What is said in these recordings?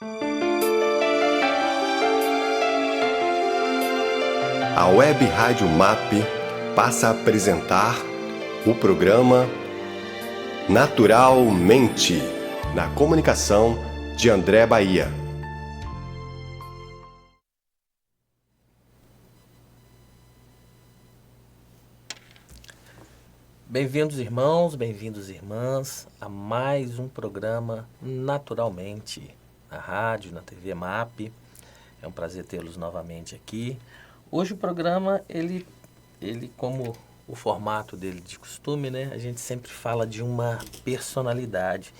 A Web Rádio MAP passa a apresentar o programa Naturalmente, na comunicação de André Bahia. Bem-vindos, irmãos, bem-vindos, irmãs, a mais um programa Naturalmente, na rádio, na TV MAP. É um prazer tê-los novamente aqui. Hoje o programa, ele como o formato dele de costume, né? A gente sempre fala de uma personalidade.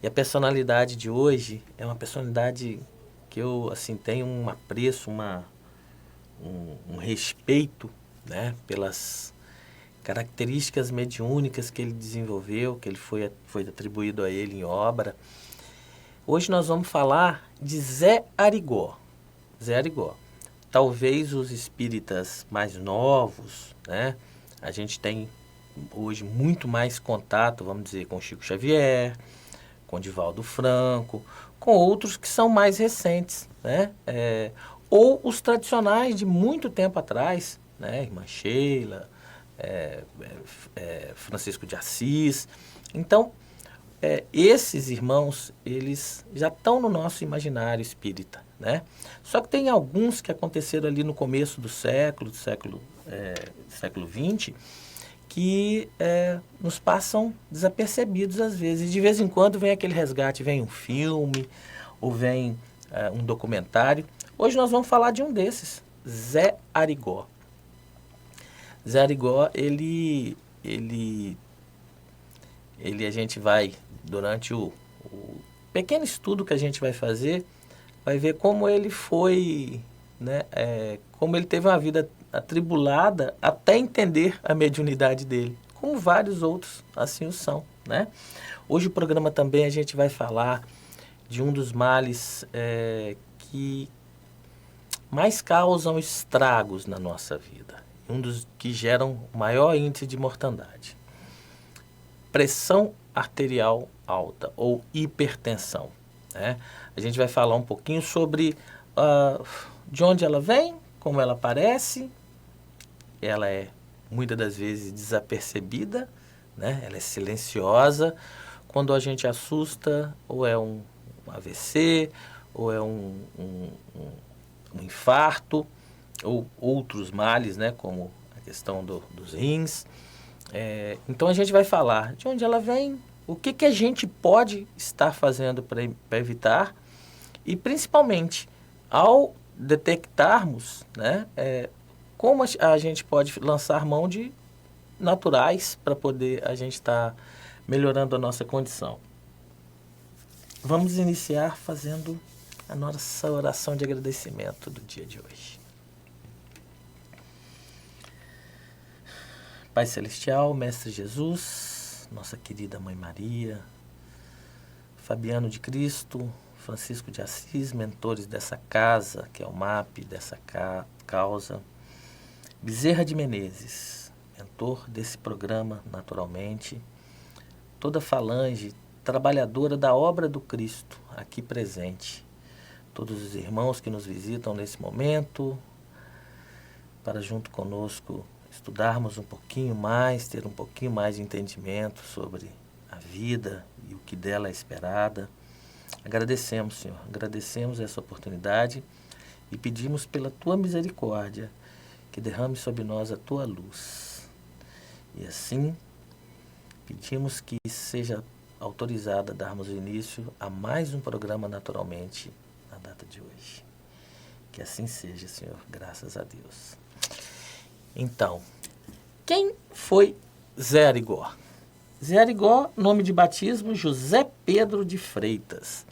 E a personalidade de hoje é uma personalidade que eu, assim, tenho um apreço, um respeito, né? Pelas características mediúnicas que ele desenvolveu, que ele foi atribuído a ele em obra. Hoje nós vamos falar de Zé Arigó. Zé Arigó. Talvez os espíritas mais novos, né? A gente tem hoje muito mais contato, vamos dizer, com Chico Xavier, com Divaldo Franco, com outros que são mais recentes, né? Ou os tradicionais de muito tempo atrás, né? Irmã Sheila, Francisco de Assis. Então, esses irmãos, eles já estão no nosso imaginário espírita, né? Só que tem alguns que aconteceram ali no começo do século XX, que nos passam desapercebidos às vezes. De vez em quando vem aquele resgate, vem um filme, ou vem um documentário. Hoje nós vamos falar de um desses, Zé Arigó. Zé Arigó, ele a gente vai, durante o pequeno estudo que a gente vai fazer, vai ver como ele foi, né, como ele teve uma vida atribulada até entender a mediunidade dele, como vários outros assim o são, né? Hoje o programa também a gente vai falar de um dos males que mais causam estragos na nossa vida, um dos que geram maior índice de mortandade. Pressão arterial alta ou hipertensão, né? A gente vai falar um pouquinho sobre de onde ela vem, como ela aparece. Ela é muitas das vezes desapercebida, né? Ela é silenciosa. Quando a gente assusta, ou é um AVC, ou é um infarto, ou outros males, né? Como a questão dos rins. Então a gente vai falar de onde ela vem, o que a gente pode estar fazendo para evitar e principalmente ao detectarmos, né, como a gente pode lançar mão de naturais para poder a gente estar melhorando a nossa condição. Vamos iniciar fazendo a nossa oração de agradecimento do dia de hoje. Pai Celestial, Mestre Jesus, nossa querida Mãe Maria, Fabiano de Cristo, Francisco de Assis, mentores dessa casa, que é o MAP, dessa causa, Bezerra de Menezes, mentor desse programa, naturalmente, toda falange, trabalhadora da obra do Cristo, aqui presente, todos os irmãos que nos visitam nesse momento, para junto conosco estudarmos um pouquinho mais, ter um pouquinho mais de entendimento sobre a vida e o que dela é esperada. Agradecemos, Senhor, agradecemos essa oportunidade e pedimos pela Tua misericórdia que derrame sobre nós a Tua luz. E assim, pedimos que seja autorizada a darmos início a mais um programa Naturalmente na data de hoje. Que assim seja, Senhor, graças a Deus. Então, quem foi Zé Arigó? Zé Arigó, nome de batismo, José Pedro de Freitas.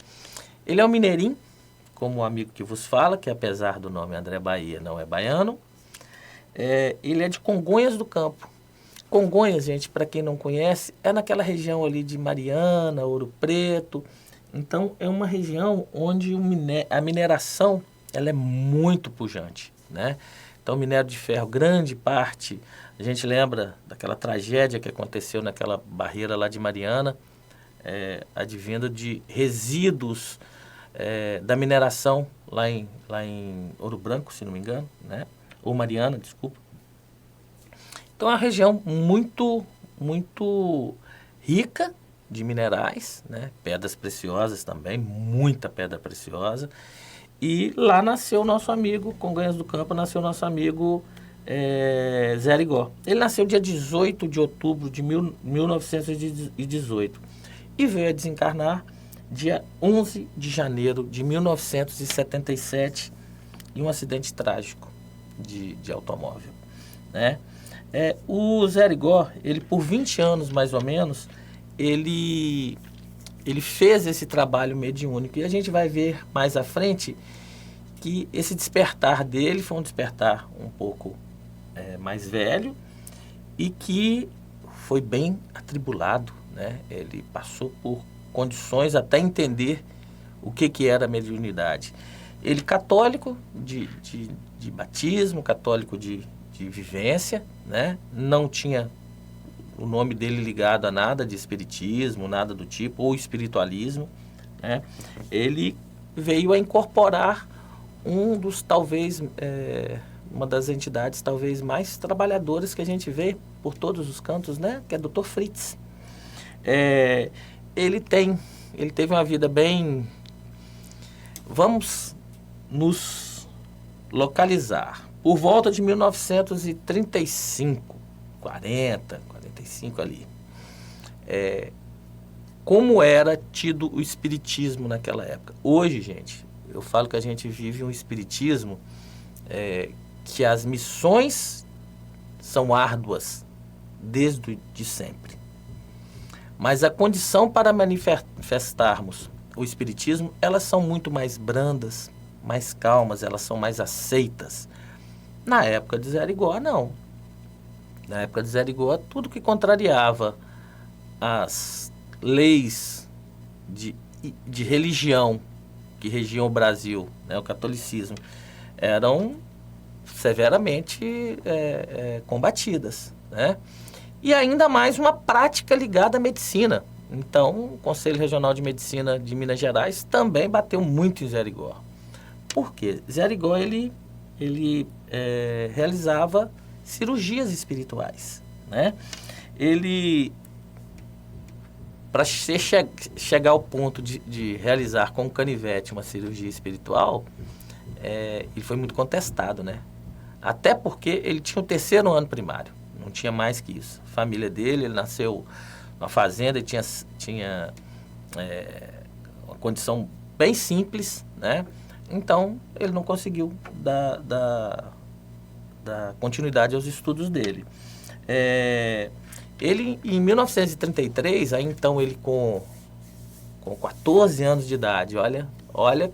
Ele é um mineirinho, como o amigo que vos fala, que apesar do nome André Bahia, não é baiano. Ele é de Congonhas do Campo. Congonhas, gente, para quem não conhece, é naquela região ali de Mariana, Ouro Preto. Então, é uma região onde a mineração ela é muito pujante, né? Então, minério de ferro, grande parte, a gente lembra daquela tragédia que aconteceu naquela barreira lá de Mariana, advindo de resíduos da mineração lá em Ouro Branco, se não me engano, né? Ou Mariana, desculpa. Então é uma região muito, muito rica de minerais, né? Pedras preciosas também, muita pedra preciosa. E lá nasceu o nosso amigo, Congonhas do Campo, nasceu o nosso amigo Zé Arigó. Ele nasceu dia 18 de outubro de 1918 e veio a desencarnar dia 11 de janeiro de 1977 em um acidente trágico de automóvel, né? O Zé Arigó, ele por 20 anos mais ou menos, ele fez esse trabalho mediúnico. E a gente vai ver mais à frente que esse despertar dele foi um despertar um pouco mais velho e que foi bem atribulado, né? Ele passou por condições até entender o que era a mediunidade. Ele católico de batismo, católico de vivência, né? Não tinha o nome dele ligado a nada de espiritismo, nada do tipo, ou espiritualismo, né? Ele veio a incorporar um dos, talvez, uma das entidades talvez mais trabalhadoras que a gente vê por todos os cantos, né? Que é o Dr. Fritz. Ele teve uma vida bem... Vamos nos localizar. Por volta de 1935, 40, 45 ali. Como era tido o espiritismo naquela época? Hoje, gente, eu falo que a gente vive um espiritismo que as missões são árduas desde de sempre. Mas a condição para manifestarmos o espiritismo, elas são muito mais brandas, mais calmas, elas são mais aceitas. Na época de Zé Arigó, não. Na época de Zé Arigó, tudo que contrariava as leis de religião que regiam o Brasil, né, o catolicismo, eram severamente combatidas, né? E ainda mais uma prática ligada à medicina. Então, o Conselho Regional de Medicina de Minas Gerais também bateu muito em Zé Arigó. Por quê? Zé Arigó, ele realizava cirurgias espirituais, né? Ele, para chegar ao ponto de realizar com o canivete uma cirurgia espiritual, ele foi muito contestado, né? Até porque ele tinha o 3º ano primário, não tinha mais que isso. A família dele, ele nasceu numa fazenda, ele tinha uma condição bem simples, né? Então, ele não conseguiu dar continuidade aos estudos dele. Ele, em 1933, aí então ele com 14 anos de idade, olha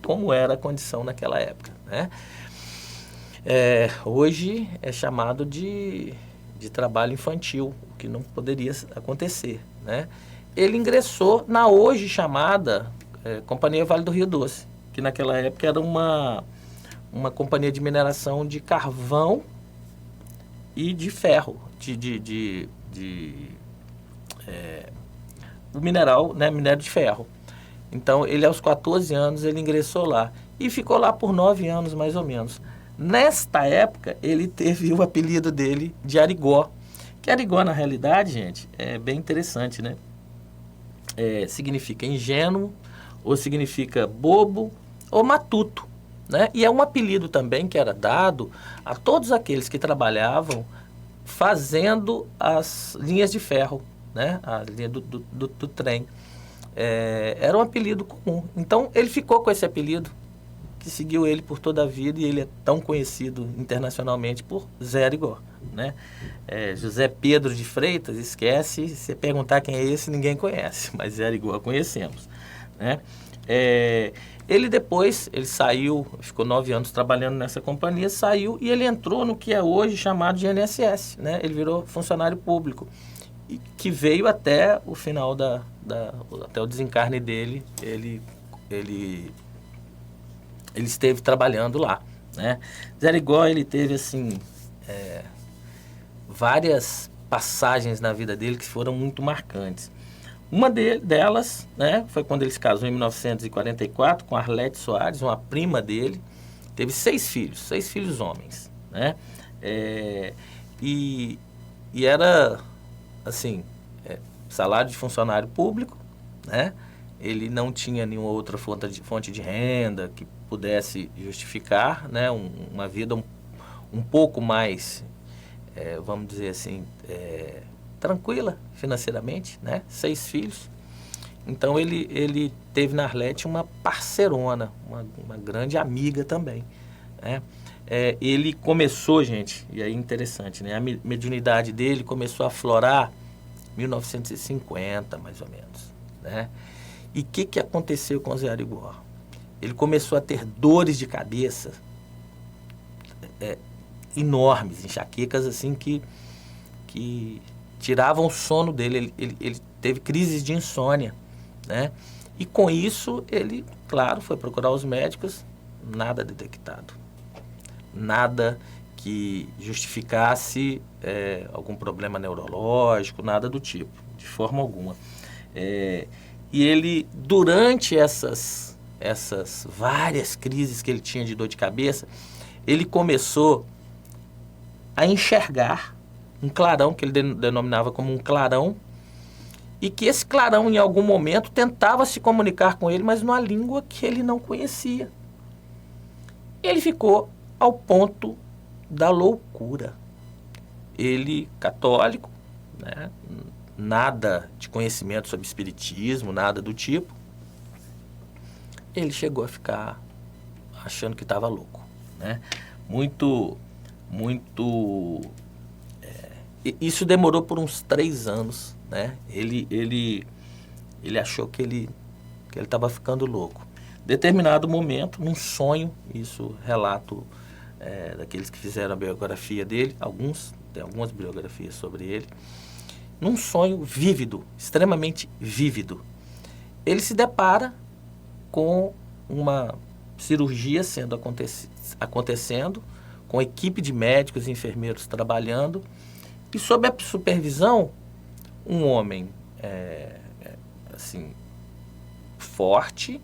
como era a condição naquela época, né? Hoje é chamado de trabalho infantil, o que não poderia acontecer, né? Ele ingressou na hoje chamada Companhia Vale do Rio Doce, que naquela época era uma companhia de mineração de carvão e de ferro, o mineral, né, minério de ferro. Então, ele aos 14 anos, ele ingressou lá e ficou lá por 9 anos, mais ou menos. Nesta época, ele teve o apelido dele de Arigó, que Arigó, na realidade, gente, é bem interessante, né? Significa ingênuo, ou significa bobo, ou matuto, né? E é um apelido também que era dado a todos aqueles que trabalhavam fazendo as linhas de ferro, né? A linha do trem. Era um apelido comum. Então, ele ficou com esse apelido, que seguiu ele por toda a vida, e ele é tão conhecido internacionalmente por Zé Arigó, né? José Pedro de Freitas, esquece, se você perguntar quem é esse, ninguém conhece, mas Zé Arigó conhecemos, né? Ele depois, ele saiu, ficou 9 anos trabalhando nessa companhia, saiu e ele entrou no que é hoje chamado de INSS, né? Ele virou funcionário público, que veio até o final até o desencarne dele, ele esteve trabalhando lá, né? Zé Arigó, ele teve, assim, várias passagens na vida dele que foram muito marcantes. Uma delas, né, foi quando ele se casou em 1944 com Arlete Soares, uma prima dele. Teve 6 filhos homens, né? É, e, e era, assim, salário de funcionário público, né? Ele não tinha nenhuma outra fonte de renda que pudesse justificar, né, uma vida um pouco mais, vamos dizer assim, tranquila financeiramente, né? 6 filhos. Então ele teve na Arlete uma parceirona, uma grande amiga também, né? Ele começou, gente, e aí interessante, né? A mediunidade dele começou a aflorar em 1950, mais ou menos, né? E o que aconteceu com o Zé Arigó? Ele começou a ter dores de cabeça enormes, enxaquecas assim que tiravam o sono dele. Ele teve crises de insônia, né? E com isso ele, claro, foi procurar os médicos, nada detectado. Nada que justificasse algum problema neurológico, nada do tipo, de forma alguma. E ele, durante essas várias crises que ele tinha de dor de cabeça, ele começou a enxergar um clarão, que ele denominava como um clarão, e que esse clarão, em algum momento, tentava se comunicar com ele, mas numa língua que ele não conhecia. Ele ficou ao ponto da loucura. Ele, católico, né? Nada de conhecimento sobre espiritismo, nada do tipo, ele chegou a ficar achando que estava louco, né? Isso demorou por uns 3 anos, né? Ele achou que ele estava ficando louco. Determinado momento, num sonho, isso relato daqueles que fizeram a biografia dele, tem algumas biografias sobre ele, num sonho vívido, extremamente vívido, ele se depara com uma cirurgia acontecendo, com equipe de médicos e enfermeiros trabalhando, e sob a supervisão, um homem assim, forte,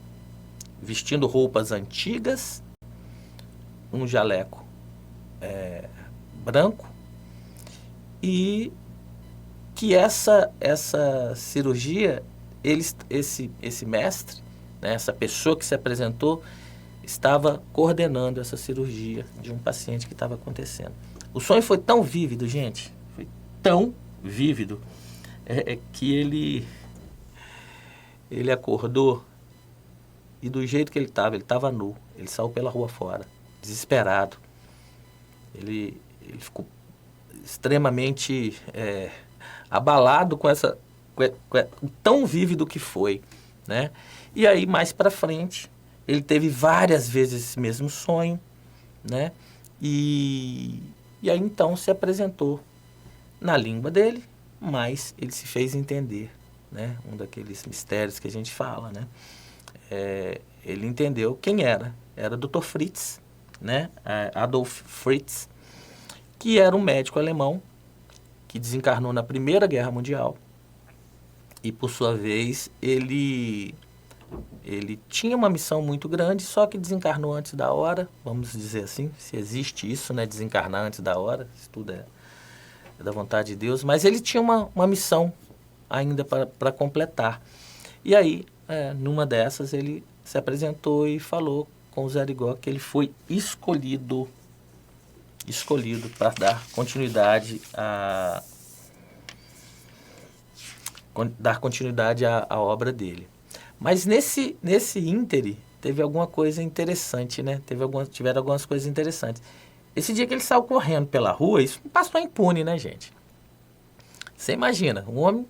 vestindo roupas antigas, um jaleco branco, e que essa cirurgia, esse mestre, né, essa pessoa que se apresentou, estava coordenando essa cirurgia de um paciente que estava acontecendo. O sonho foi tão vívido, gente, foi tão vívido, que ele acordou e do jeito que ele estava nu, ele saiu pela rua fora, desesperado. Ele ficou extremamente abalado com tão vívido que foi, né? E aí, mais para frente, ele teve várias vezes esse mesmo sonho, né? E aí, então, se apresentou na língua dele, mas ele se fez entender, né? Um daqueles mistérios que a gente fala, né? Ele entendeu quem era. Era Dr. Fritz, né? Adolf Fritz, que era um médico alemão que desencarnou na Primeira Guerra Mundial. E, por sua vez, ele tinha uma missão muito grande, só que desencarnou antes da hora, vamos dizer assim, se existe isso, né? Desencarnar antes da hora, isso tudo é da vontade de Deus. Mas ele tinha uma missão ainda para completar. E aí, numa dessas, ele se apresentou e falou com o Zé Arigó que ele foi escolhido para dar continuidade à obra dele. Mas nesse íntere teve alguma coisa interessante, né? Tiveram algumas coisas interessantes. Esse dia que ele saiu correndo pela rua, isso não passou impune, né, gente? Você imagina, um homem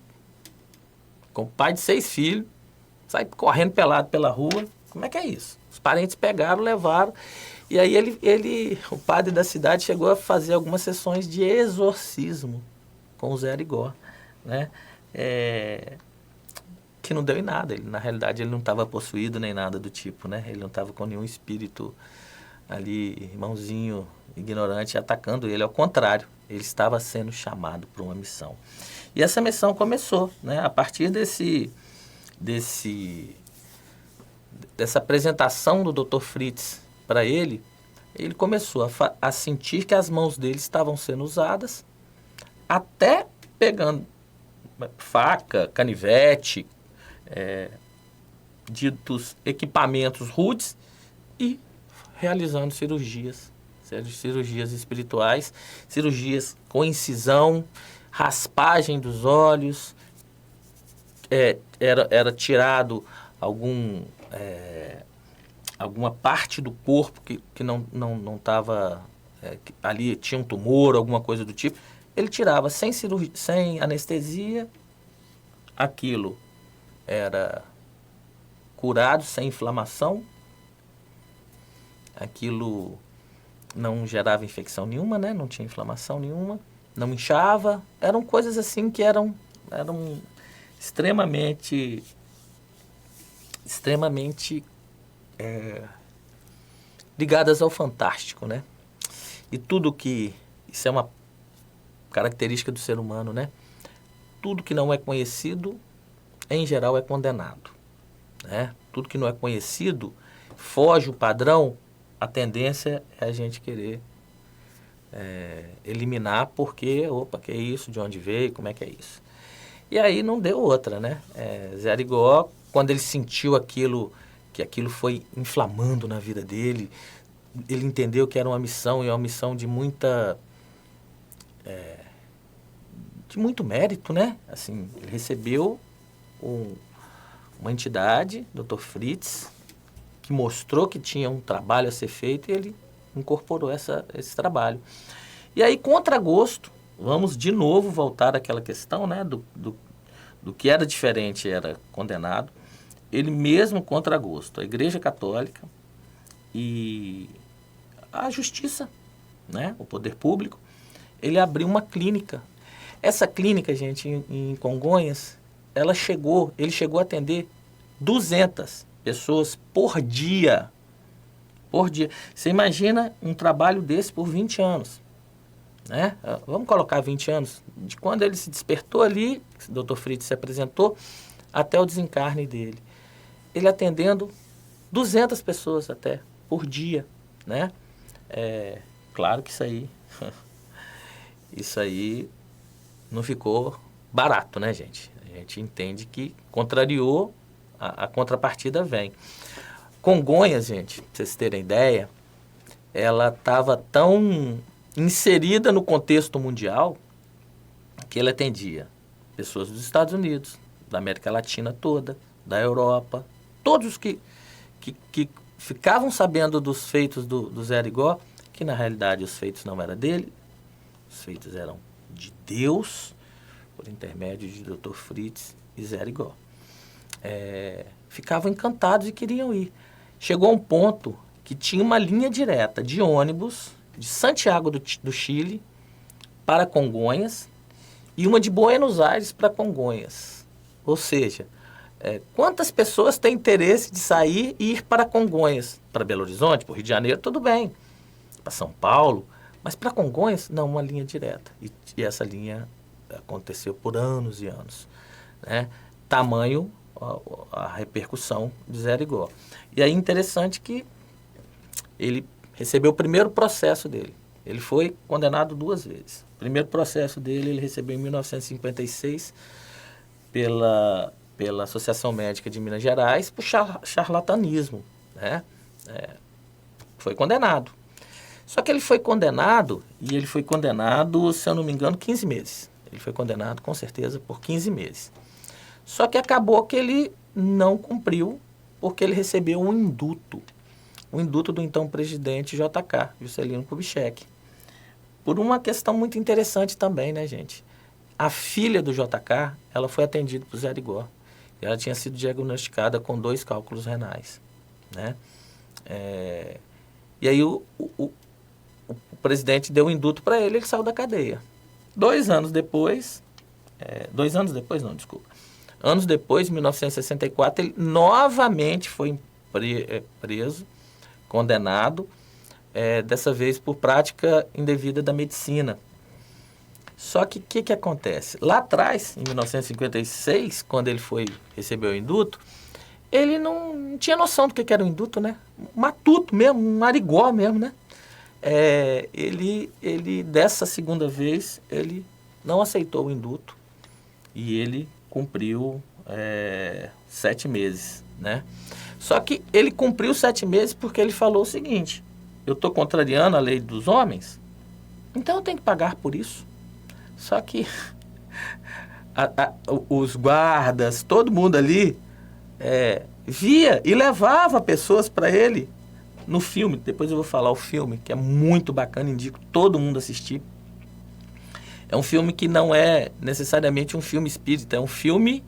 com pai de 6 filhos, sai correndo pelado pela rua, como é que é isso? Os parentes pegaram, levaram, e aí o padre da cidade chegou a fazer algumas sessões de exorcismo com o Zé Arigó, né? Que não deu em nada. Na realidade, ele não estava possuído nem nada do tipo, né? Ele não estava com nenhum espírito ali, irmãozinho, ignorante, atacando ele. Ao contrário, Ele estava sendo chamado para uma missão. E essa missão começou, né? A partir dessa apresentação do Dr. Fritz para ele, ele começou a sentir que as mãos dele estavam sendo usadas, até pegando faca, canivete, ditos equipamentos rudes e realizando cirurgias espirituais, cirurgias com incisão, raspagem dos olhos, era tirado alguma parte do corpo que não estava, ali tinha um tumor, alguma coisa do tipo, ele tirava sem anestesia, aquilo era curado sem inflamação, aquilo não gerava infecção nenhuma, né? Não tinha inflamação nenhuma, não inchava, eram coisas assim que eram extremamente ligadas ao fantástico, né? E tudo que... Isso é uma característica do ser humano, né? Tudo que não é conhecido, em geral, é condenado, né? Tudo que não é conhecido, foge o padrão, a tendência é a gente querer eliminar, porque, que é isso, de onde veio, como é que é isso? E aí não deu outra, né? Zé Arigó, quando ele sentiu aquilo, que aquilo foi inflamando na vida dele, ele entendeu que era uma missão, e uma missão de muito mérito, né? Assim, ele recebeu uma entidade, Dr. Fritz, que mostrou que tinha um trabalho a ser feito, e ele incorporou esse trabalho. E aí, contra gosto, vamos de novo voltar àquela questão, né, do que era diferente era condenado. Ele mesmo contra gosto, a Igreja Católica e a Justiça, né, o poder público, ele abriu uma clínica. Essa clínica, gente, em Congonhas, ele chegou a atender 200 pessoas por dia. Por dia. Você imagina um trabalho desse por 20 anos. Né? Vamos colocar 20 anos. De quando ele se despertou ali, o Dr. Fritz se apresentou, até o desencarne dele. Ele atendendo 200 pessoas até por dia. Né? Claro que isso aí não ficou barato, né, gente? A gente entende que contrariou, a contrapartida vem. Congonhas, gente, pra vocês terem ideia, ela estava tão inserida no contexto mundial que ele atendia pessoas dos Estados Unidos, da América Latina toda, da Europa, todos que ficavam sabendo dos feitos do Zé Arigó, que na realidade os feitos não eram dele, os feitos eram de Deus, por intermédio de Dr. Fritz e Zé Arigó. Ficavam encantados e queriam ir. Chegou a um ponto que tinha uma linha direta de ônibus de Santiago do Chile para Congonhas e uma de Buenos Aires para Congonhas. Ou seja, quantas pessoas têm interesse de sair e ir para Congonhas? Para Belo Horizonte, para o Rio de Janeiro, tudo bem. Para São Paulo, mas para Congonhas, não, uma linha direta. E essa linha aconteceu por anos e anos. Né? Tamanho a repercussão de Zé Arigó. E aí interessante que ele recebeu o primeiro processo dele. Ele foi condenado 2 vezes. O primeiro processo dele ele recebeu em 1956 pela Associação Médica de Minas Gerais por charlatanismo. Né? Foi condenado. Só que ele foi condenado, se eu não me engano, 15 meses. Ele foi condenado, com certeza, por 15 meses. Só que acabou que ele não cumpriu, porque ele recebeu um induto do então presidente JK, Juscelino Kubitschek. Por uma questão muito interessante também, né, gente? A filha do JK, ela foi atendida por Zé Arigó. E ela tinha sido diagnosticada com 2 cálculos renais, né? E aí o presidente deu um induto para ele saiu da cadeia. 2 anos depois, anos depois, em 1964, ele novamente foi preso, condenado, dessa vez por prática indevida da medicina. Só que o que acontece? Lá atrás, em 1956, quando ele recebeu o induto, ele não tinha noção do que era o induto, né? Um matuto mesmo, um arigó mesmo, né? Ele, dessa segunda vez, ele não aceitou o induto e ele cumpriu 7 meses, né? Só que ele cumpriu 7 meses porque ele falou o seguinte: eu estou contrariando a lei dos homens, então eu tenho que pagar por isso. Só que os guardas, todo mundo ali via e levava pessoas para ele no filme. Depois eu vou falar o filme, que é muito bacana, indico todo mundo assistir. É um filme que não é necessariamente um filme espírita, é um filme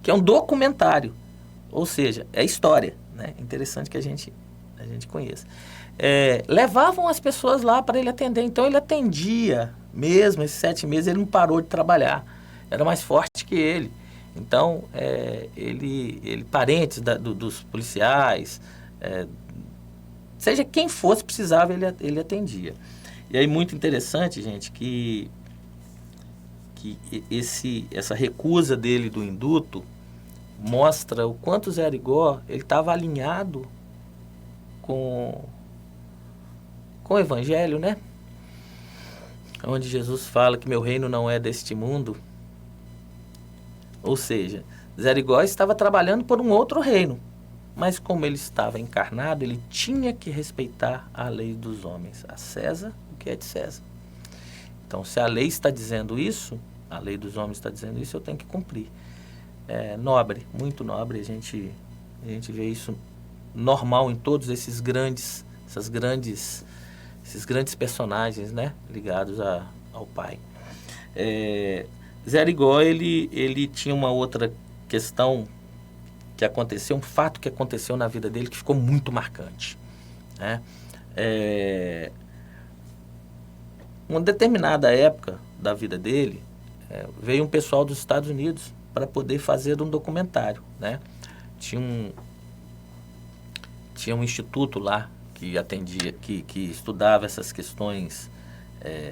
que é um documentário. Ou seja, é história, né? Interessante que a gente conheça. Levavam as pessoas lá para ele atender. Então ele atendia mesmo esses 7 meses, ele não parou de trabalhar. Era mais forte que ele. Então, parentes dos policiais, seja quem fosse, precisava, ele atendia. E aí, muito interessante, gente, que essa recusa dele do induto mostra o quanto Zé Arigó ele estava alinhado com o Evangelho, né? Onde Jesus fala que meu reino não é deste mundo. Ou seja, Zé Arigó estava trabalhando por um outro reino, mas como ele estava encarnado, ele tinha que respeitar a lei dos homens, a César o que é de César. Então, se a lei está dizendo isso, a lei dos homens está dizendo isso, eu tenho que cumprir. É nobre, muito nobre, a gente vê isso normal em todos esses grandes personagens, né, ligados ao Pai. Zé Arigó, ele tinha uma outra questão que aconteceu, um fato que aconteceu na vida dele que ficou muito marcante, né? Uma determinada época da vida dele, veio um pessoal dos Estados Unidos para poder fazer um documentário, né? Tinha um instituto lá que atendia, que estudava essas questões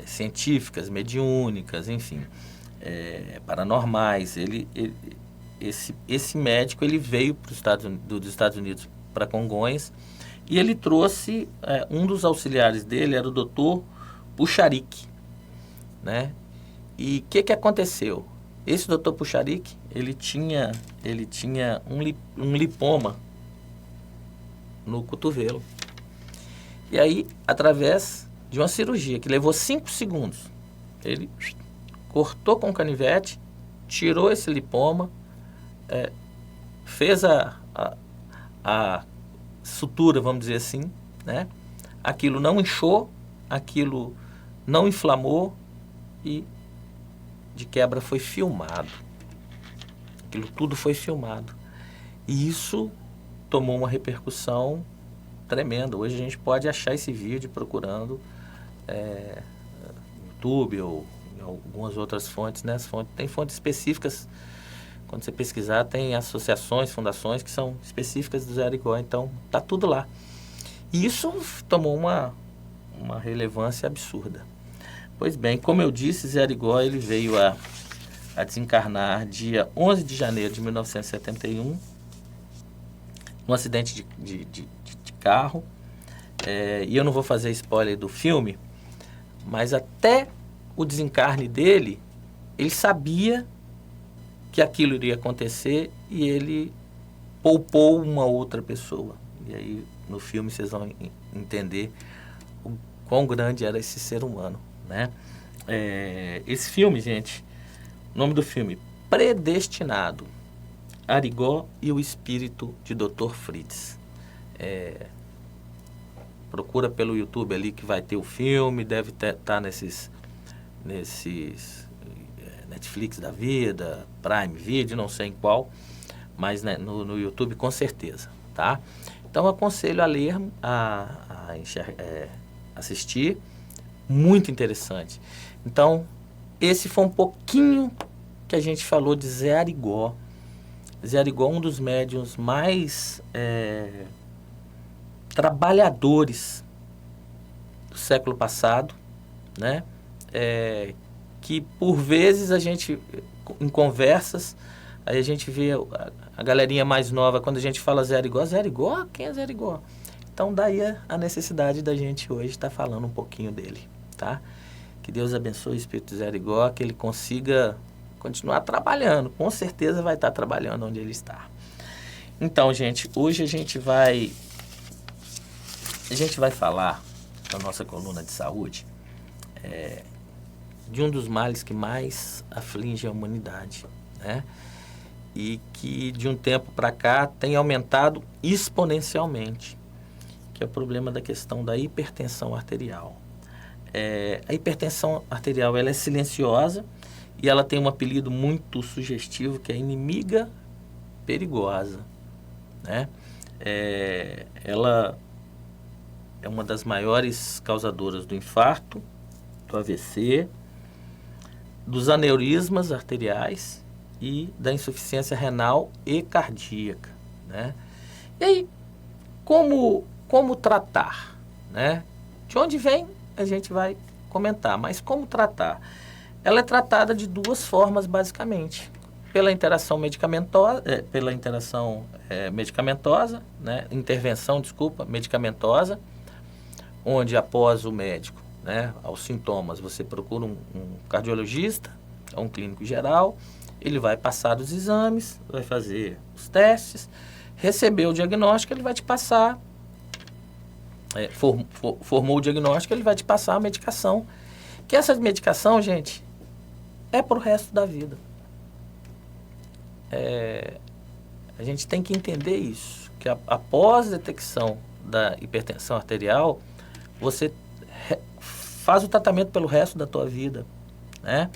científicas, mediúnicas, enfim, paranormais. Esse médico ele veio dos Estados Unidos para Congonhas e ele trouxe um dos auxiliares dele, era o Dr. Puxaric, né? E o que aconteceu? Esse Dr. Puxaric, ele tinha um lipoma no cotovelo. E aí, através de uma cirurgia que levou 5 segundos, ele cortou com canivete, tirou esse lipoma, fez a sutura, vamos dizer assim, né? Aquilo não inchou, aquilo não inflamou e de quebra foi filmado. Aquilo tudo foi filmado. E isso tomou uma repercussão tremenda. Hoje a gente pode achar esse vídeo procurando no YouTube ou em algumas outras fontes, né? Tem fontes específicas. Quando você pesquisar, tem associações, fundações que são específicas do Zé Arigó. Então, tá tudo lá. E isso tomou uma relevância absurda. Pois bem, como eu disse, Zé Arigó ele veio a desencarnar dia 11 de janeiro de 1971, num acidente de carro. E eu não vou fazer spoiler do filme, mas até o desencarne dele, ele sabia que aquilo iria acontecer e ele poupou uma outra pessoa. E aí, no filme, vocês vão entender o quão grande era esse ser humano, né? Esse filme, gente, o nome do filme, Predestinado, Arigó e o Espírito de Dr. Fritz. Procura pelo YouTube ali que vai ter o filme, deve estar nesses Netflix da vida, Prime Video, não sei em qual, mas né, no YouTube com certeza, tá? Então eu aconselho a ler, assistir, muito interessante. Então, esse foi um pouquinho que a gente falou de Zé Arigó. Zé Arigó é um dos médiuns mais trabalhadores do século passado, né? que por vezes a gente, em conversas, aí a gente vê a galerinha mais nova, quando a gente fala zero igual? Quem é zero igual? Então daí a necessidade da gente hoje estar falando um pouquinho dele, tá? Que Deus abençoe o Espírito Zero Igual, que ele consiga continuar trabalhando, com certeza vai estar trabalhando onde ele está. Então, gente, hoje a gente vai falar na nossa coluna de saúde de um dos males que mais aflige a humanidade, né? E que de um tempo para cá tem aumentado exponencialmente, que é o problema da questão da hipertensão arterial. A hipertensão arterial ela é silenciosa e ela tem um apelido muito sugestivo, que é inimiga perigosa, né? Ela é uma das maiores causadoras do infarto, do AVC, dos aneurismas arteriais e da insuficiência renal e cardíaca, né? E aí, como tratar, né? De onde vem, a gente vai comentar, mas como tratar? Ela é tratada de duas formas, basicamente. Pela interação medicamentosa, né? Medicamentosa, onde após o médico, né, aos sintomas, você procura um cardiologista, um clínico geral, ele vai passar os exames, vai fazer os testes, receber o diagnóstico, ele vai te passar, formou o diagnóstico, ele vai te passar a medicação, que essa medicação, gente, é para o resto da vida. A gente tem que entender isso, que após a detecção da hipertensão arterial, você faz o tratamento pelo resto da tua vida, né?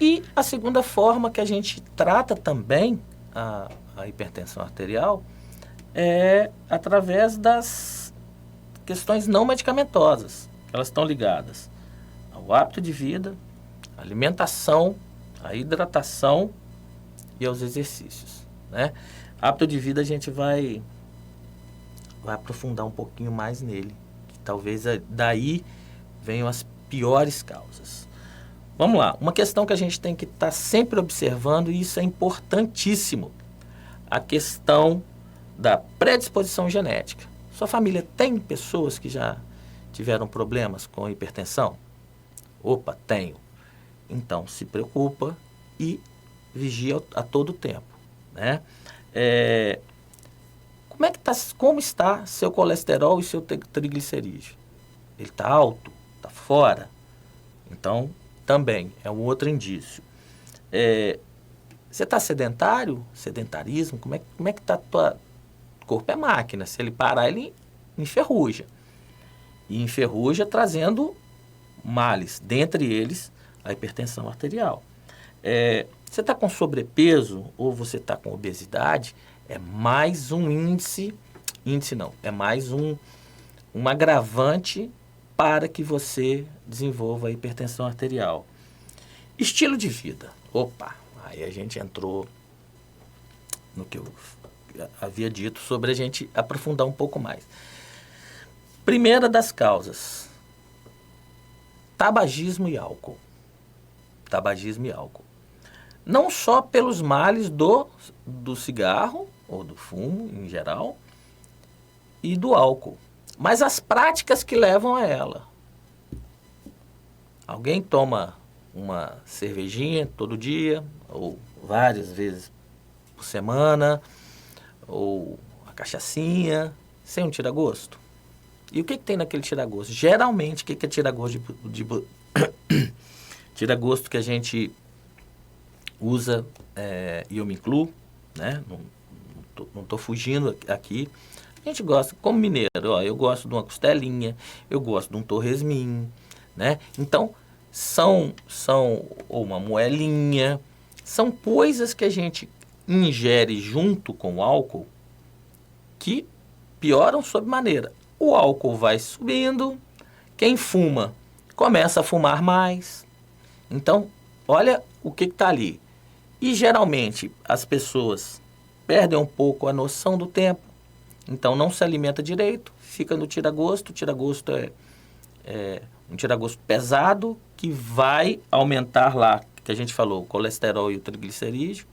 E a segunda forma que a gente trata também a hipertensão arterial é através das questões não medicamentosas. Elas estão ligadas ao hábito de vida, à alimentação, à hidratação e aos exercícios, né? Hábito de vida a gente vai aprofundar um pouquinho mais nele, que talvez daí venham as piores causas. Vamos lá, uma questão que a gente tem que estar sempre observando, e isso é importantíssimo, a questão da predisposição genética. Sua família tem pessoas que já tiveram problemas com hipertensão? Opa, tenho. Então, se preocupa e vigia a todo tempo, né? Como está seu colesterol e seu triglicerídeo? Ele está alto? Está fora? Então, também é um outro indício. Você está sedentário? Sedentarismo? Como é que está tua corpo? É máquina. Se ele parar, ele enferruja. E enferruja trazendo males, dentre eles a hipertensão arterial. Você está com sobrepeso ou você está com obesidade, é mais um é mais um agravante para que você desenvolva a hipertensão arterial. Estilo de vida. Opa, aí a gente entrou no que eu havia dito sobre a gente aprofundar um pouco mais. Primeira das causas, tabagismo e álcool. Tabagismo e álcool. Não só pelos males do cigarro, ou do fumo em geral, e do álcool, mas as práticas que levam a ela. Alguém toma uma cervejinha todo dia, ou várias vezes por semana, ou uma cachaçinha, sem um tira-gosto. E o que tem naquele tira-gosto? Geralmente, o que é tira-gosto tira-gosto que a gente usa, e eu me incluo, né? Não estou fugindo aqui. A gente gosta, como mineiro, eu gosto de uma costelinha, eu gosto de um torresminho, né? Então, ou uma moelinha, são coisas que a gente ingere junto com o álcool que pioram sob maneira. O álcool vai subindo, quem fuma começa a fumar mais. Então, olha o que está ali. E geralmente as pessoas perdem um pouco a noção do tempo, então não se alimenta direito, fica no tira-gosto. O tira-gosto é Um tira-gosto pesado que vai aumentar lá, que a gente falou, o colesterol e o triglicerídeo.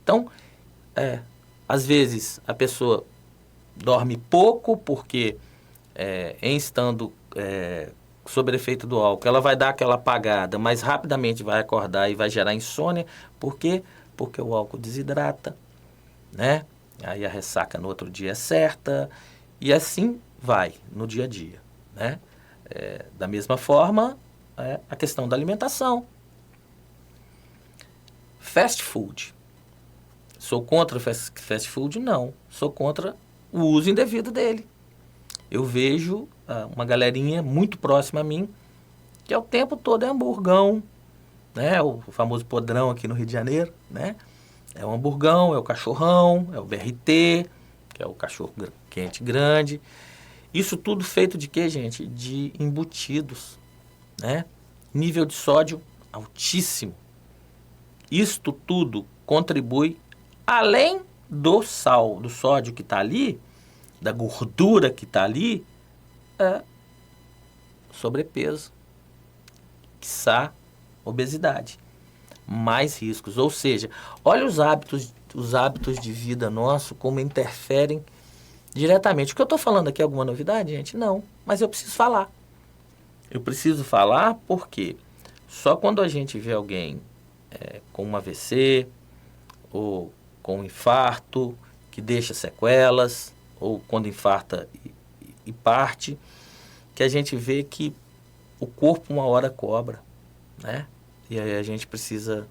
Então, às vezes a pessoa dorme pouco porque em estando sob efeito do álcool, ela vai dar aquela apagada, mas rapidamente vai acordar e vai gerar insônia. Por quê? Porque o álcool desidrata, né? Aí a ressaca no outro dia é certa e assim vai no dia a dia, né? Da mesma forma, a questão da alimentação. Fast food. Sou contra o fast food? Não. Sou contra o uso indevido dele. Eu vejo uma galerinha muito próxima a mim que é o tempo todo é hamburgão, né? O famoso podrão aqui no Rio de Janeiro, né? É o hamburgão, é o cachorrão, é o BRT, que é o cachorro quente grande. Isso tudo feito de quê, gente? De embutidos, né? Nível de sódio altíssimo. Isto tudo contribui, além do sal, do sódio que está ali, da gordura que está ali, sobrepeso, quiçá obesidade, mais riscos. Ou seja, olha os hábitos de vida nosso como interferem diretamente. O que eu estou falando aqui é alguma novidade, gente? Não, mas eu preciso falar. Eu preciso falar porque só quando a gente vê alguém com um AVC ou com um infarto que deixa sequelas, ou quando infarta e parte, que a gente vê que o corpo uma hora cobra, né? E aí a gente precisa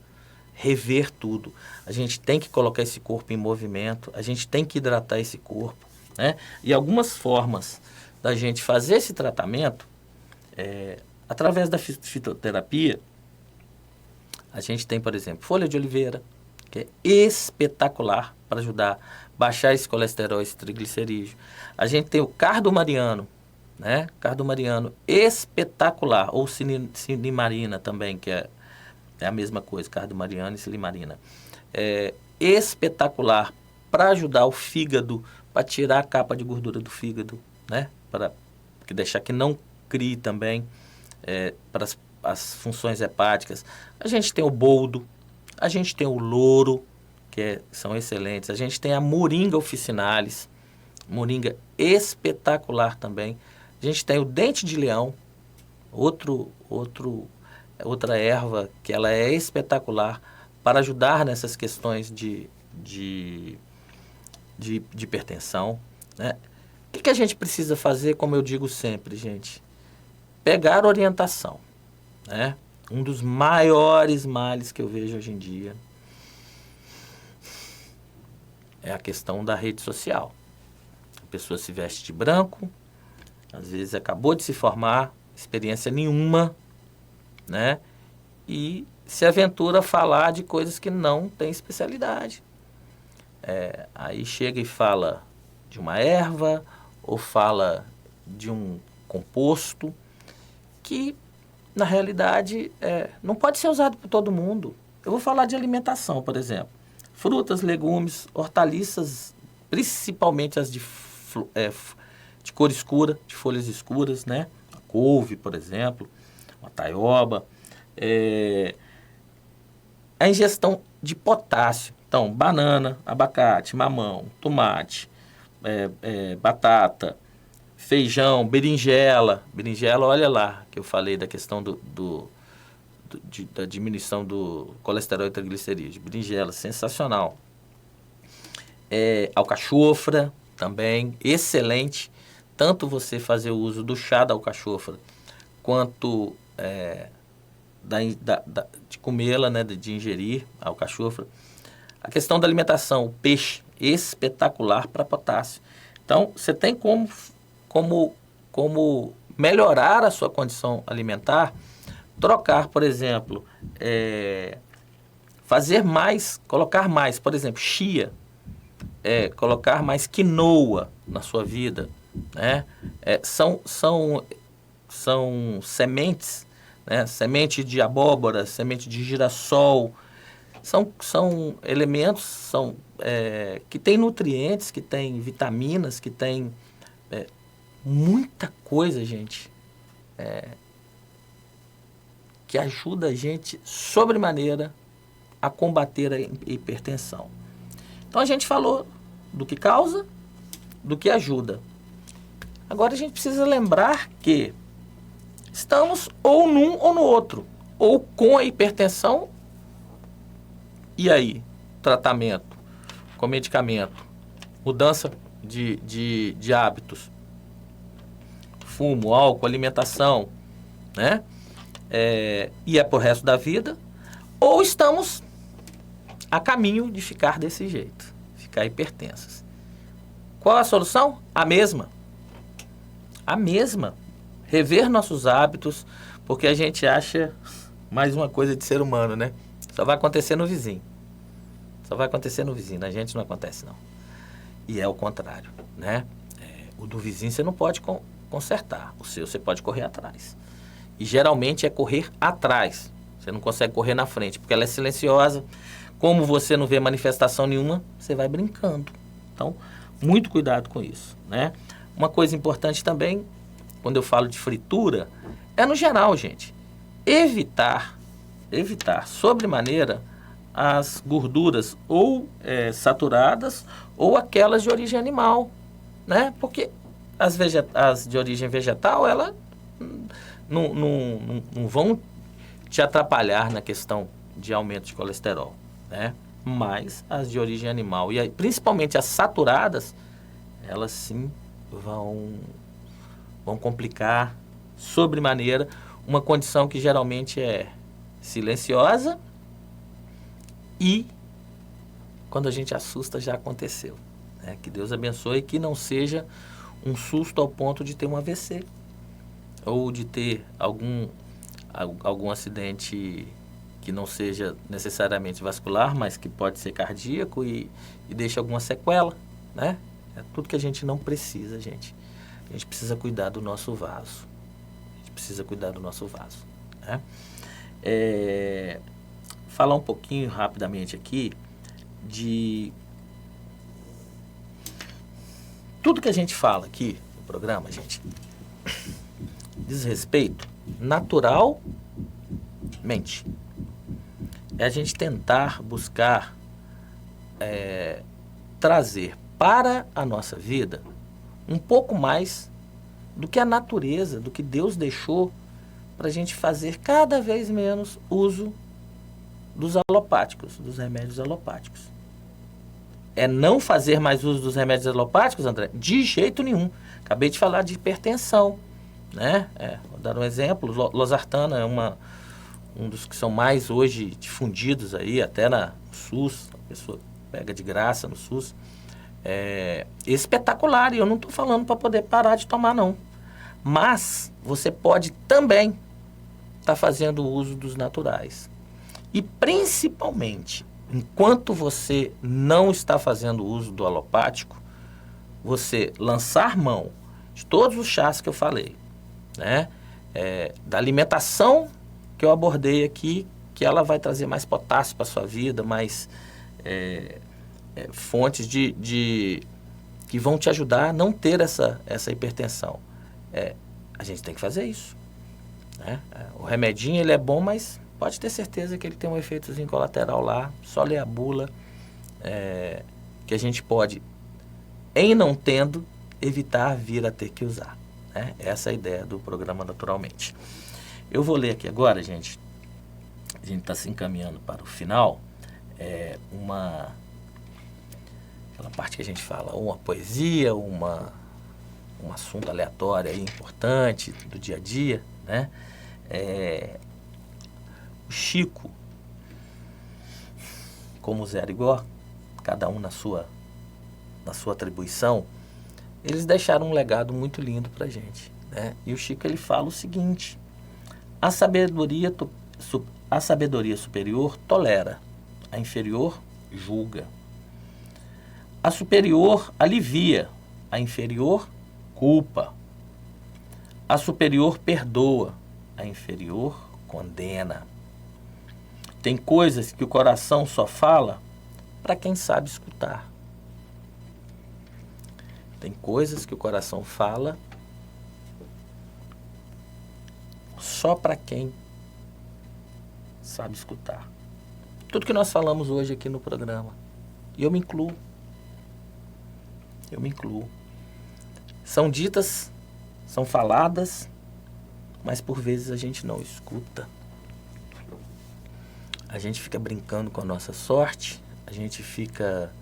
rever tudo. A gente tem que colocar esse corpo em movimento, a gente tem que hidratar esse corpo, né? E algumas formas da gente fazer esse tratamento, através da fitoterapia, a gente tem, por exemplo, folha de oliveira, que é espetacular para ajudar a baixar esse colesterol, esse triglicerídeo. A gente tem o cardo mariano, né? Cardo mariano espetacular, ou silimarina também, que é a mesma coisa, cardo mariano e silimarina. Espetacular para ajudar o fígado, para tirar a capa de gordura do fígado, né? Para deixar que não crie também para as funções hepáticas. A gente tem o boldo, a gente tem o louro, que são excelentes. A gente tem a moringa officinalis, moringa espetacular também. A gente tem o dente de leão, outra erva que ela é espetacular para ajudar nessas questões de hipertensão, né? O que a gente precisa fazer, como eu digo sempre, gente? Pegar orientação, né? Um dos maiores males que eu vejo hoje em dia é a questão da rede social. A pessoa se veste de branco, às vezes acabou de se formar, experiência nenhuma, né? E se aventura a falar de coisas que não tem especialidade. Aí chega e fala de uma erva ou fala de um composto que, na realidade, não pode ser usado por todo mundo. Eu vou falar de alimentação, por exemplo. Frutas, legumes, hortaliças, principalmente as de cor escura, de folhas escuras, né? A couve, por exemplo, a taioba. A ingestão de potássio. Então, banana, abacate, mamão, tomate, batata, feijão, berinjela. Berinjela, olha lá, que eu falei da questão da diminuição do colesterol e triglicerídeos. Berinjela, sensacional. Alcachofra, também, excelente. Tanto você fazer o uso do chá da alcachofra, quanto de comê-la, né, de ingerir a alcachofra. A questão da alimentação, o peixe, espetacular para potássio. Então, você tem como melhorar a sua condição alimentar, trocar, por exemplo, fazer mais, colocar mais, por exemplo, chia, colocar mais quinoa na sua vida, né? São sementes, né? Semente de abóbora, semente de girassol, são elementos que têm nutrientes, que têm vitaminas, que têm muita coisa, gente, que ajuda a gente sobremaneira a combater a hipertensão. Então a gente falou do que causa, do que ajuda. Agora a gente precisa lembrar que estamos ou num ou no outro, ou com a hipertensão, e aí? Tratamento, com medicamento, mudança de hábitos, fumo, álcool, alimentação, né? E é pro resto da vida, ou estamos a caminho de ficar desse jeito, ficar hipertensas. Qual a solução? A mesma. A mesma. Rever nossos hábitos, porque a gente acha mais uma coisa de ser humano, né? Só vai acontecer no vizinho. Só vai acontecer no vizinho, na gente não acontece não. E é o contrário, né? O do vizinho você não pode consertar, o seu você pode correr atrás. E geralmente é correr atrás, você não consegue correr na frente, porque ela é silenciosa. Como você não vê manifestação nenhuma, você vai brincando. Então, muito cuidado com isso, né? Uma coisa importante também, quando eu falo de fritura, é no geral, gente, evitar sobremaneira as gorduras ou saturadas ou aquelas de origem animal, né? Porque as de origem vegetal, elas não vão te atrapalhar na questão de aumento de colesterol, né? Mas as de origem animal, e aí, principalmente as saturadas, elas sim vão complicar sobremaneira uma condição que geralmente é silenciosa e quando a gente assusta já aconteceu, né? Que Deus abençoe, que não seja um susto ao ponto de ter um AVC ou de ter algum acidente que não seja necessariamente vascular, mas que pode ser cardíaco e deixa alguma sequela, né? É tudo que a gente não precisa, gente. A gente precisa cuidar do nosso vaso. Né? Falar um pouquinho rapidamente aqui de tudo que a gente fala aqui no programa, gente, diz respeito naturalmente. É a gente tentar buscar trazer para a nossa vida um pouco mais do que a natureza, do que Deus deixou para a gente fazer cada vez menos uso dos alopáticos, dos remédios alopáticos. É não fazer mais uso dos remédios alopáticos, André? De jeito nenhum. Acabei de falar de hipertensão, né? Vou dar um exemplo. Losartana é um dos que são mais hoje difundidos aí, até no SUS, a pessoa pega de graça no SUS. Espetacular, e eu não estou falando para poder parar de tomar, não. Mas você pode também estar fazendo uso dos naturais. E principalmente, enquanto você não está fazendo uso do alopático, você lançar mão de todos os chás que eu falei, né? Da alimentação que eu abordei aqui, que ela vai trazer mais potássio para a sua vida, mais fontes que vão te ajudar a não ter essa hipertensão. A gente tem que fazer isso, né? O remedinho, ele é bom, mas pode ter certeza que ele tem um efeitozinho colateral lá, só ler a bula, que a gente pode, em não tendo, evitar vir a ter que usar, né? Essa é a ideia do programa Naturalmente. Eu vou ler aqui agora, gente, a gente está se encaminhando para o final, aquela parte que a gente fala, uma poesia, um assunto aleatório aí, importante do dia a dia, né? O Chico, como o Zé Arigó, cada um na sua atribuição, eles deixaram um legado muito lindo pra gente, né? E o Chico, ele fala o seguinte: a sabedoria superior tolera, a inferior julga. A superior alivia, a inferior culpa. A superior perdoa, a inferior condena. Tem coisas que o coração só fala para quem sabe escutar. Tem coisas que o coração fala só para quem sabe escutar. Tudo que nós falamos hoje aqui no programa, e eu me incluo, são ditas, são faladas, mas por vezes a gente não escuta. A gente fica brincando com a nossa sorte, a gente fica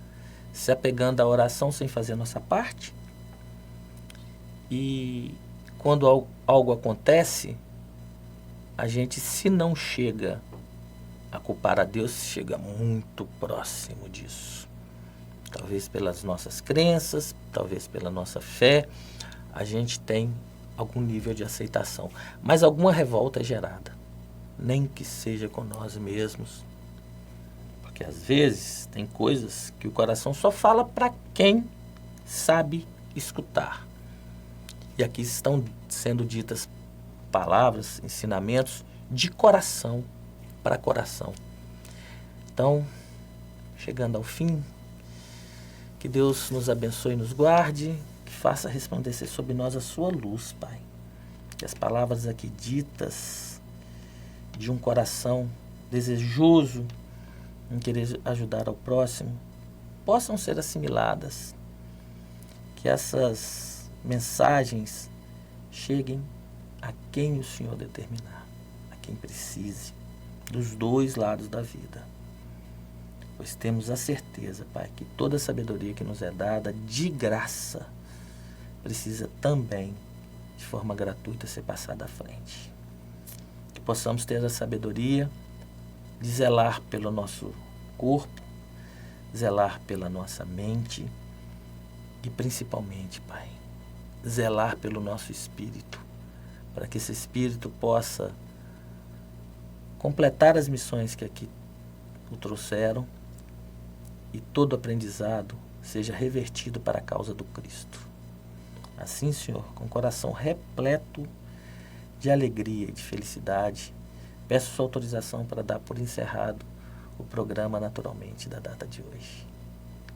se apegando à oração sem fazer a nossa parte. E quando algo acontece, a gente, se não chega a culpar a Deus, chega muito próximo disso. Talvez pelas nossas crenças, talvez pela nossa fé, a gente tem algum nível de aceitação. Mas alguma revolta é gerada, nem que seja com nós mesmos. Porque às vezes tem coisas que o coração só fala para quem sabe escutar. E aqui estão sendo ditas palavras, ensinamentos de coração para coração. Então, chegando ao fim, que Deus nos abençoe e nos guarde, que faça resplandecer sobre nós a sua luz, Pai. Que as palavras aqui ditas de um coração desejoso em querer ajudar ao próximo possam ser assimiladas. Que essas mensagens cheguem a quem o Senhor determinar, a quem precise, dos dois lados da vida. Pois temos a certeza, Pai, que toda a sabedoria que nos é dada de graça precisa também, de forma gratuita, ser passada à frente. Que possamos ter a sabedoria de zelar pelo nosso corpo, zelar pela nossa mente e, principalmente, Pai, zelar pelo nosso espírito, para que esse espírito possa completar as missões que aqui o trouxeram e todo aprendizado seja revertido para a causa do Cristo. Assim, Senhor, com o coração repleto de alegria e de felicidade, peço sua autorização para dar por encerrado o programa naturalmente da data de hoje.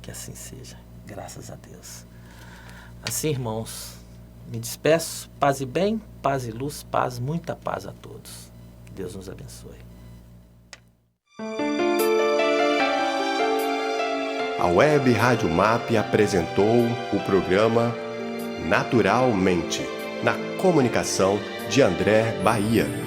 Que assim seja, graças a Deus. Assim, irmãos, me despeço, paz e bem, paz e luz, paz, muita paz a todos. Deus nos abençoe. A Web Rádio MAP apresentou o programa Naturalmente, na comunicação de André Bahia.